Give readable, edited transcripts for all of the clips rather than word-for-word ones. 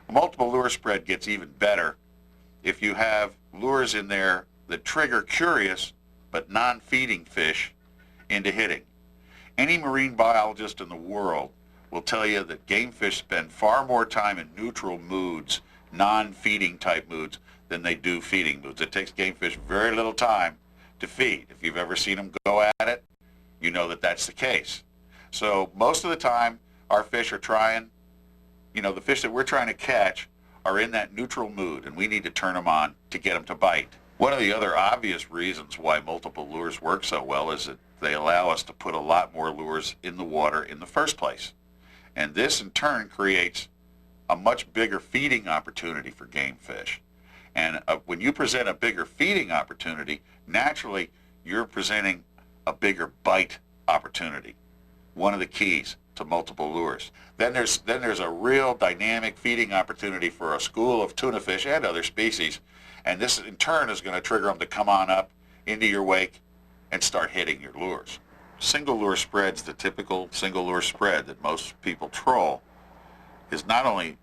A multiple lure spread gets even better if you have lures in there that trigger curious but non-feeding fish into hitting. Any marine biologist in the world will tell you that game fish spend far more time in neutral moods, non-feeding type moods, than they do feeding moods. It takes game fish very little time to feed. If you've ever seen them go at it, you know that that's the case. So most of the time, our fish are trying, the fish that we're trying to catch are in that neutral mood, and we need to turn them on to get them to bite. One of the other obvious reasons why multiple lures work so well is that they allow us to put a lot more lures in the water in the first place. And this in turn creates a much bigger feeding opportunity for game fish. And when you present a bigger feeding opportunity, naturally you're presenting a bigger bite opportunity. One of the keys to multiple lures. Then there's a real dynamic feeding opportunity for a school of tuna fish and other species, and this in turn is going to trigger them to come on up into your wake and start hitting your lures. Single lure spreads, the typical single lure spread that most people troll, is not only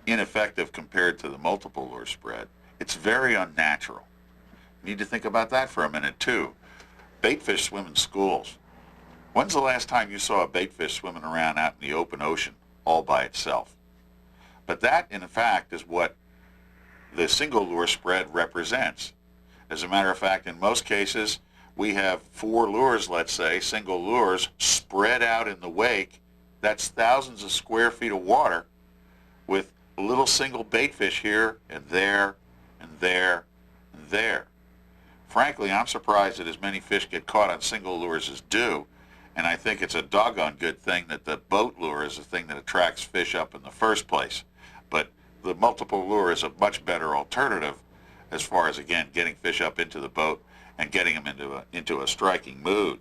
ineffective compared to the multiple lure spread, it's very unnatural. You need to think about that for a minute too. Baitfish swim in schools. When's the last time you saw a baitfish swimming around out in the open ocean all by itself? But that, in fact, is what the single lure spread represents. As a matter of fact, in most cases, we have 4 lures, let's say, single lures, spread out in the wake. That's thousands of square feet of water with little single baitfish here and there and there and there. Frankly, I'm surprised that as many fish get caught on single lures as do, and I think it's a doggone good thing that the boat lure is the thing that attracts fish up in the first place. But the multiple lure is a much better alternative as far as, again, getting fish up into the boat and getting them into a striking mood.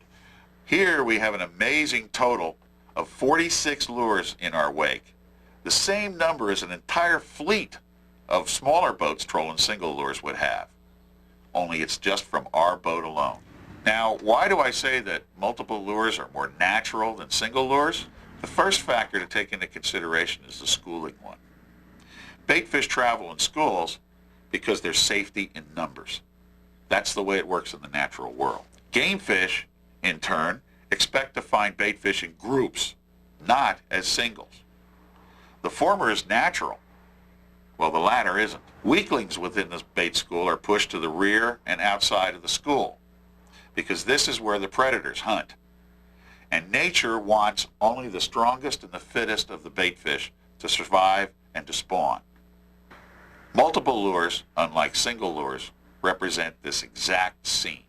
Here we have an amazing total of 46 lures in our wake. The same number as an entire fleet of smaller boats trolling single lures would have. Only it's just from our boat alone. Now, why do I say that multiple lures are more natural than single lures? The first factor to take into consideration is the schooling one. Baitfish travel in schools because there's safety in numbers. That's the way it works in the natural world. Game fish, in turn, expect to find baitfish in groups, not as singles. The former is natural, while the latter isn't. Weaklings within the bait school are pushed to the rear and outside of the school, because this is where the predators hunt. And nature wants only the strongest and the fittest of the baitfish to survive and to spawn. Multiple lures, unlike single lures, represent this exact scene.